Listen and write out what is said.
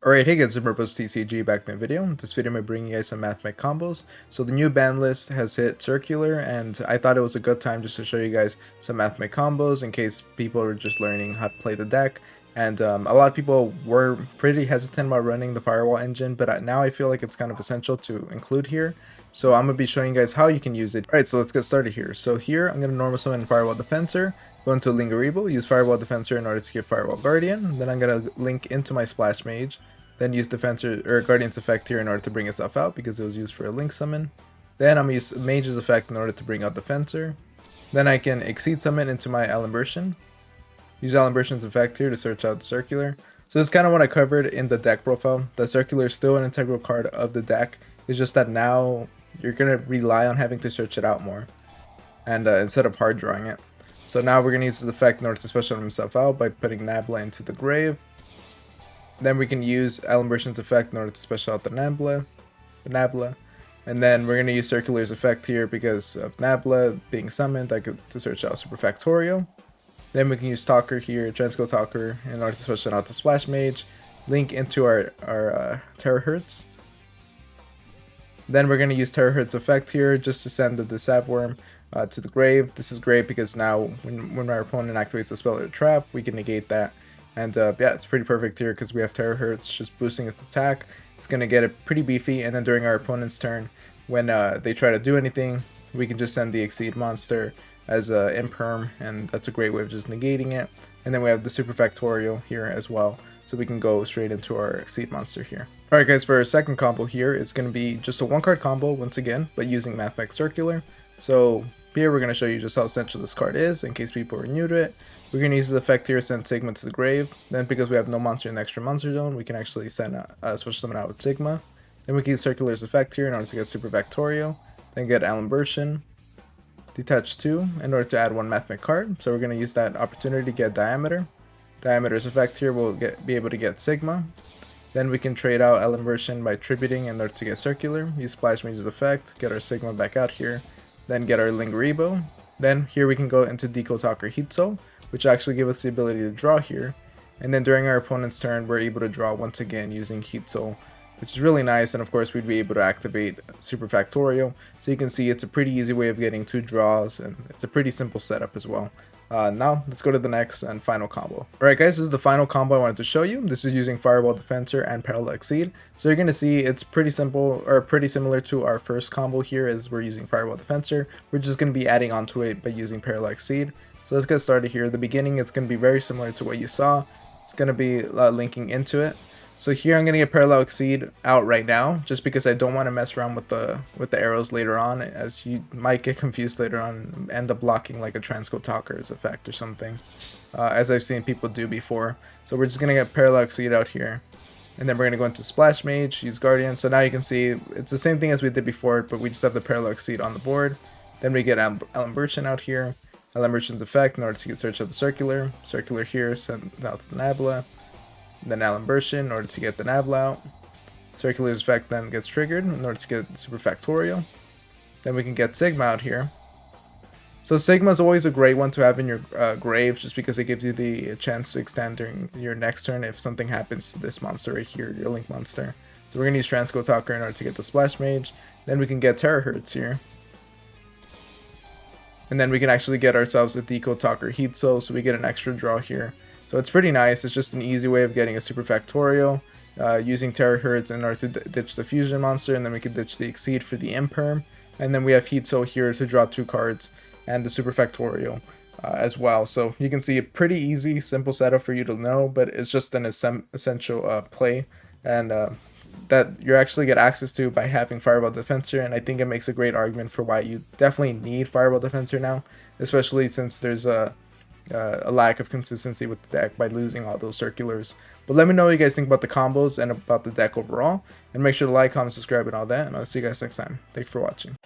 Alright, hey guys, Superpost TCG back in the video. In this video I'm bringing you guys some Mathmech combos. So the new ban list has hit Circular, and I thought it was a good time just to show you guys some Mathmech combos in case people are just learning how to play the deck. And a lot of people were pretty hesitant about running the Firewall engine, but now I feel like it's kind of essential to include here. So I'm going to be showing you guys how you can use it. Alright, so let's get started here. So here I'm going to normal summon Firewall Defensor, go into Lingeribo, use Firewall Defensor in order to get Firewall Guardian. Then I'm going to link into my Splash Mage. Then use Defensor or Guardian's effect here in order to bring itself out because it was used for a link summon. Then I'm gonna use Mage's effect in order to bring out Defensor. Then I can Exceed Summon into my Alimbertion. Use Alimbertion's effect here to search out the Circular. So this is kind of what I covered in the deck profile. The Circular is still an integral card of the deck. It's just that now you're gonna rely on having to search it out more, and instead of hard drawing it. So now we're gonna use this effect in order to special himself out by putting Nabla into the grave. Then we can use Alimbertion's effect in order to special out the Nabla. And then we're going to use Circular's effect here because of Nabla being summoned. I get to search out Super Factorial. Then we can use Talker here, Transco Talker, in order to special out the Splash Mage. Link into our Terahertz. Then we're going to use Terahertz effect here just to send the Sapworm to the grave. This is great because now when our opponent activates a spell or a trap, we can negate that. And yeah, it's pretty perfect here because we have Terahertz just boosting its attack. It's going to get it pretty beefy, and then during our opponent's turn, when they try to do anything, we can just send the Exceed monster as a Imperm, and that's a great way of just negating it. And then we have the Super Factorial here as well, so we can go straight into our Exceed monster here. Alright guys, for our second combo here, it's going to be just a one-card combo once again, but using Mathmech Circular. So here we're going to show you just how essential this card is in case people are new to it. We're going to use the effect here, send Sigma to the grave. Then because we have no monster in the extra monster zone, we can actually send a special summon out with Sigma. Then we can use Circular's effect here in order to get Super Factorial. Then get Alimbertion, Detach 2 in order to add one Mathmech card. So we're going to use that opportunity to get Diameter. Diameter's effect here will be able to get Sigma. Then we can trade out Alimbertion by tributing in order to get Circular. Use Splash Mage's effect, get our Sigma back out here. Then get our Lingeribo. Then here we can go into Deco Talker Heat Soul, which actually give us the ability to draw here. And then during our opponent's turn, we're able to draw once again using Heat Soul, which is really nice. And of course, we'd be able to activate Super Factorial. So you can see it's a pretty easy way of getting two draws, and it's a pretty simple setup as well. Now, let's go to the next and final combo. Alright guys, this is the final combo I wanted to show you. This is using Firewall Defensor and Parallel Exceed. So you're going to see it's pretty simple, or pretty similar to our first combo here as we're using Firewall Defensor. We're just going to be adding onto it by using Parallel Exceed. So let's get started here. At the beginning, it's going to be very similar to what you saw. It's going to be linking into it. So here I'm going to get Parallel Exceed out right now, just because I don't want to mess around with the arrows later on, as you might get confused later on and end up blocking like a Transco Talker's effect or something, as I've seen people do before. So we're just going to get Parallel Exceed out here. And then we're going to go into Splash Mage, use Guardian. So now you can see it's the same thing as we did before, but we just have the Parallel Exceed on the board. Then we get Alimbertion out here. Alimbertion's effect in order to get search of the Circular. Circular here, send out to the Nabla. Then Alimbertion in order to get the Nabla out. Circular's effect then gets triggered in order to get Super Factorial. Then we can get Sigma out here. So Sigma is always a great one to have in your grave, just because it gives you the chance to extend during your next turn if something happens to this monster right here, your Link monster. So we're going to use Transco Talker in order to get the Splash Mage. Then we can get Terahertz here. And then we can actually get ourselves a Deco Talker Heat Soul, so we get an extra draw here. So it's pretty nice. It's just an easy way of getting a Super Factorial, using Terahertz in order to ditch the Fusion monster, and then we can ditch the Exceed for the Imperm. And then we have Heat Soul here to draw two cards, and the Super Factorial as well. So you can see a pretty easy, simple setup for you to know, but it's just an essential play, and that you actually get access to by having Firewall Defensor, and I think it makes a great argument for why you definitely need Firewall Defensor now, especially since there's a lack of consistency with the deck by losing all those circulars. But let me know what you guys think about the combos and about the deck overall, and make sure to like, comment, subscribe, and all that, and I'll see you guys next time. Thanks for watching.